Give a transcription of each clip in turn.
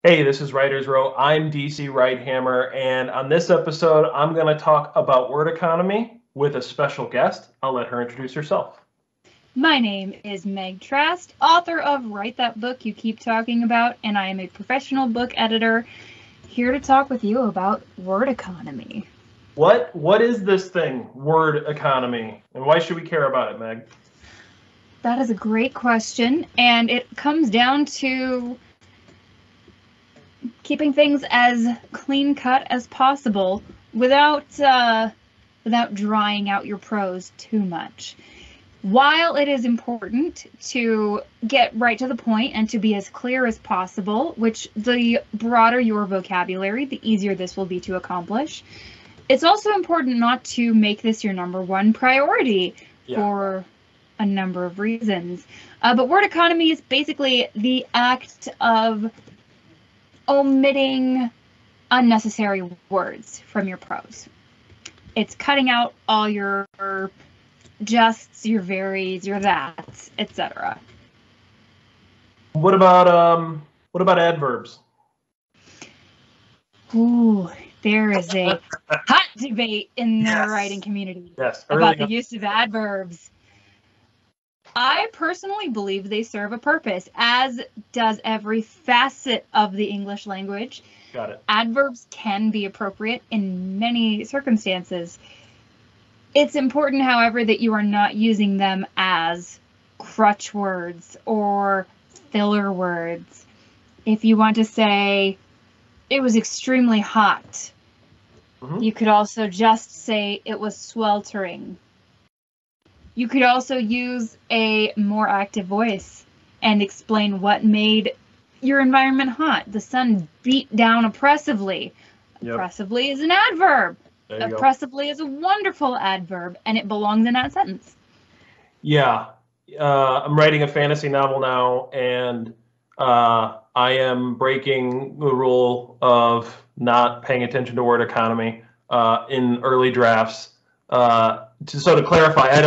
Hey, this is Writer's Row. I'm DC Wright-Hammer, and on this episode, I'm going to talk about word economy with a special guest. I'll let her introduce herself. My name is Meg Trast, author of Write That Book You Keep Talking About, and I am a professional book editor here to talk with you about word economy. What is this thing, word economy, and why should we care about it, Meg? That is a great question, and it comes down to keeping things as clean cut as possible without drying out your prose too much. While it is important to get right to the point and to be as clear as possible, which the broader your vocabulary, the easier this will be to accomplish, it's also important not to make this your number one priority for a number of reasons. But word economy is basically the act of omitting unnecessary words from your prose. It's cutting out all your justs, your verys, your that's, etc. What about adverbs? Ooh, there is a hot debate in the writing community about the use of adverbs. I personally believe they serve a purpose, as does every facet of the English language. Got it. Adverbs can be appropriate in many circumstances. It's important, however, that you are not using them as crutch words or filler words. If you want to say, it was extremely hot, you could also just say it was sweltering. You could also use a more active voice and explain what made your environment hot. The sun beat down oppressively. Yep. Oppressively is an adverb. Oppressively is a wonderful adverb, and it belongs in that sentence. Yeah. I'm writing a fantasy novel now, and I am breaking the rule of not paying attention to word economy in early drafts. So to clarify,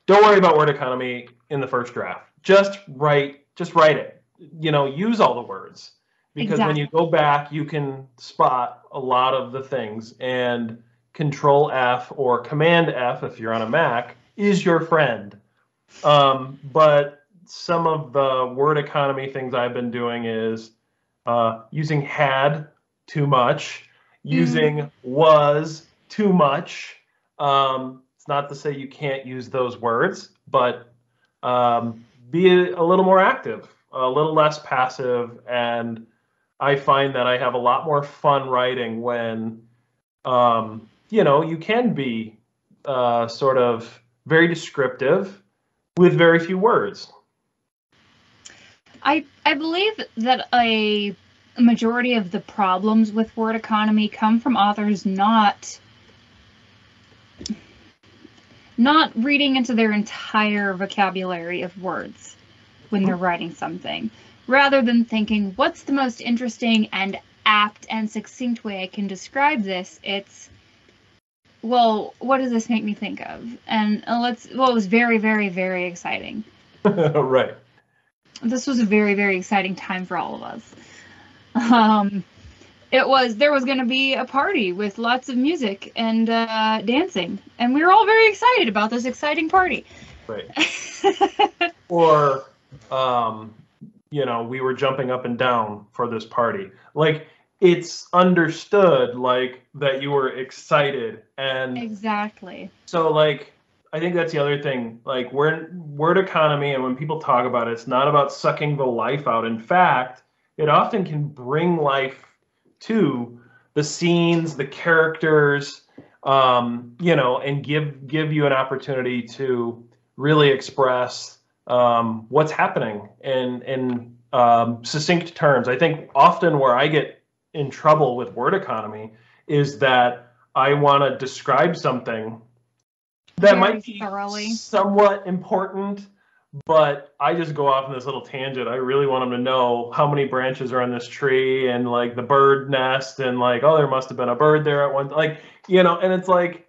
don't worry about word economy in the first draft. Just write it. Use all the words, because when you go back, you can spot a lot of the things, and Control F or Command F, if you're on a Mac, is your friend. But some of the word economy things I've been doing is using had too much, using was too much. It's not to say you can't use those words, but be a little more active, a little less passive, and I find that I have a lot more fun writing when, you can be sort of very descriptive with very few words. I believe that a majority of the problems with word economy come from authors not reading into their entire vocabulary of words when they're writing something. Rather than thinking, what's the most interesting and apt and succinct way I can describe this, it's, well, what does this make me think of? And it was very, very, very exciting. Right. This was a very, very exciting time for all of us. There was going to be a party with lots of music and dancing, and we were all very excited about this exciting party. Right. Or, we were jumping up and down for this party. Like, it's understood, like, that you were excited. And exactly. So, like, I think that's the other thing. Like, word economy, and when people talk about it, it's not about sucking the life out. In fact, it often can bring life to the scenes, the characters, and give you an opportunity to really express what's happening in succinct terms. I think often where I get in trouble with word economy is that I want to describe something that might be somewhat important, but I just go off on this little tangent. I really want them to know how many branches are on this tree, and like the bird nest, and like, oh, there must have been a bird there at one, and it's like,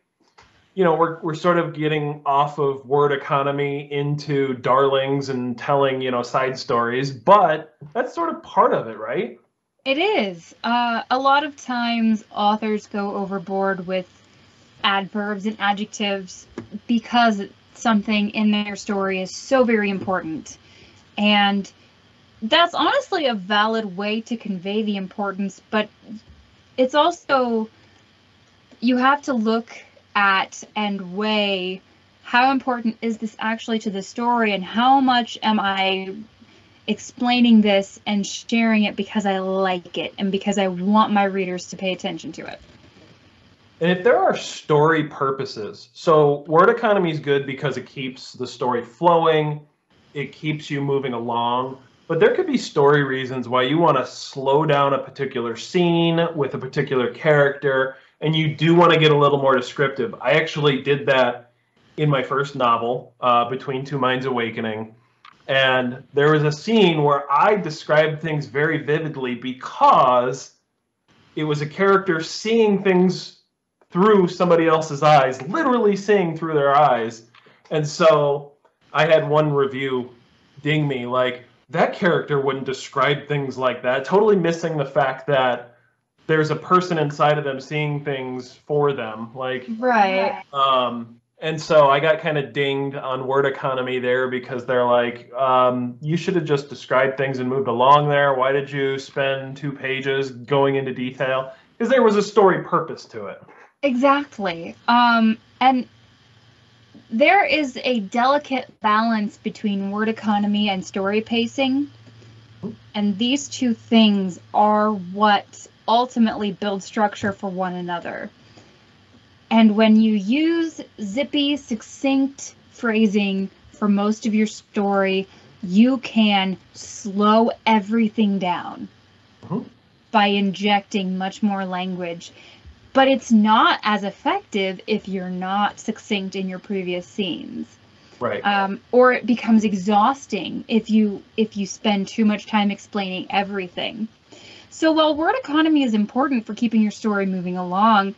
we're sort of getting off of word economy into darlings and telling, side stories, but that's sort of part of it, right? It is. A lot of times authors go overboard with adverbs and adjectives because something in their story is so very important. And that's honestly a valid way to convey the importance, but it's also, you have to look at and weigh how important is this actually to the story, and how much am I explaining this and sharing it because I like it and because I want my readers to pay attention to it. And if there are story purposes, so word economy is good because it keeps the story flowing, it keeps you moving along, but there could be story reasons why you want to slow down a particular scene with a particular character, and you do want to get a little more descriptive. I actually did that in my first novel, Between Two Minds Awakening, and there was a scene where I described things very vividly because it was a character seeing things through somebody else's eyes, literally seeing through their eyes. And so I had one review ding me like, that character wouldn't describe things like that, totally missing the fact that there's a person inside of them seeing things for them. Like, right. And so I got kind of dinged on word economy there because they're like, you should have just described things and moved along there. Why did you spend 2 pages going into detail? Because there was a story purpose to it. Exactly. And there is a delicate balance between word economy and story pacing. And these two things are what ultimately build structure for one another. And when you use zippy, succinct phrasing for most of your story, you can slow everything down by injecting much more language. But it's not as effective if you're not succinct in your previous scenes. Right. Or it becomes exhausting if you spend too much time explaining everything. So while word economy is important for keeping your story moving along,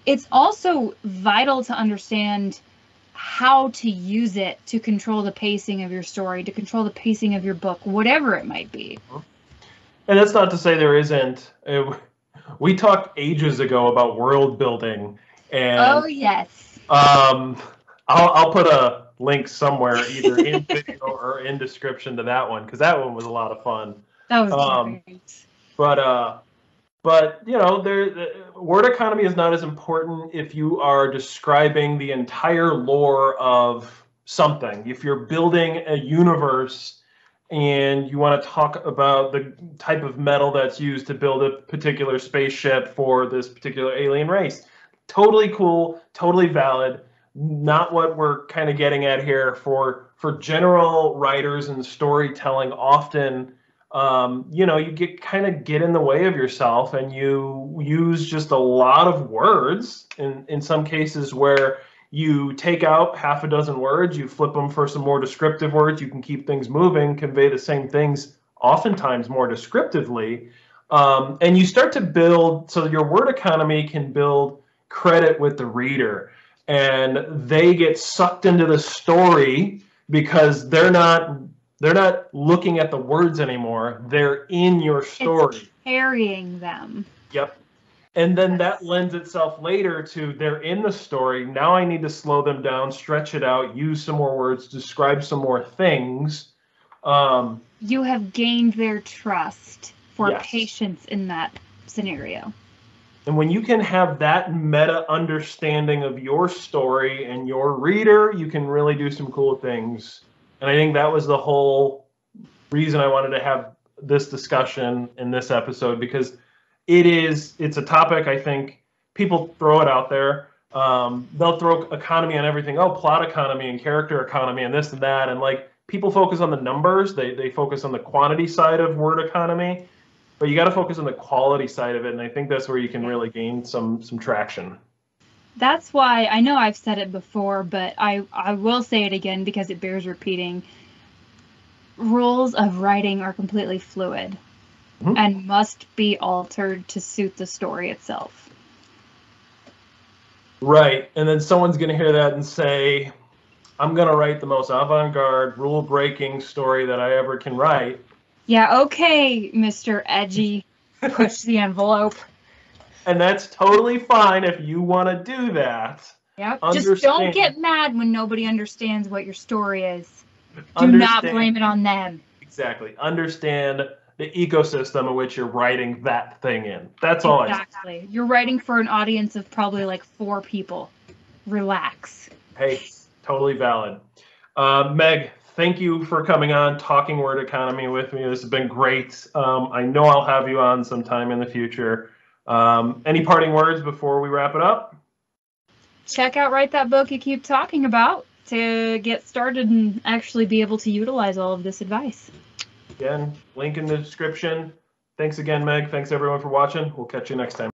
it's also vital to understand how to use it to control the pacing of your story, to control the pacing of your book, whatever it might be. And that's not to say there isn't. We talked ages ago about world building, and oh yes, I'll put a link somewhere, either in video or in description to that one, because that one was a lot of fun. That was great. But you know, word economy is not as important if you are describing the entire lore of something. If you're building a universe and you want to talk about the type of metal that's used to build a particular spaceship for this particular alien race. Totally cool, totally valid. Not what we're kind of getting at here. For general writers and storytelling, often, you get in the way of yourself, and you use just a lot of words in some cases where you take out half a dozen words, you flip them for some more descriptive words, you can keep things moving, convey the same things oftentimes more descriptively, and you start to build, so your word economy can build credit with the reader, and they get sucked into the story because they're not looking at the words anymore, they're in your story. It's carrying them. Yep. And then that lends itself later to, they're in the story. Now I need to slow them down, stretch it out, use some more words, describe some more things. You have gained their trust for Yes. patience in that scenario. And when you can have that meta understanding of your story and your reader, you can really do some cool things. And I think that was the whole reason I wanted to have this discussion in this episode, because it's a topic, I think people throw it out there. They'll throw economy on everything. Oh, plot economy and character economy and this and that. And like, people focus on the numbers. They focus on the quantity side of word economy, but you got to focus on the quality side of it. And I think that's where you can really gain some traction. That's why, I know I've said it before, but I will say it again because it bears repeating. Rules of writing are completely fluid. And must be altered to suit the story itself. Right. And then someone's going to hear that and say, I'm going to write the most avant-garde, rule-breaking story that I ever can write. Yeah, okay, Mr. Edgy. push the envelope. And that's totally fine if you want to do that. Yep. Just don't get mad when nobody understands what your story is. Do not blame it on them. Exactly. Understand the ecosystem in which you're writing that thing in. That's all. Exactly. You're writing for an audience of probably like 4 people. Relax. Hey, totally valid. Meg, thank you for coming on, talking word economy with me. This has been great. I know I'll have you on sometime in the future. Any parting words before we wrap it up? Check out Write That Book you keep talking about to get started and actually be able to utilize all of this advice. Again, link in the description. Thanks again, Meg. Thanks everyone for watching. We'll catch you next time.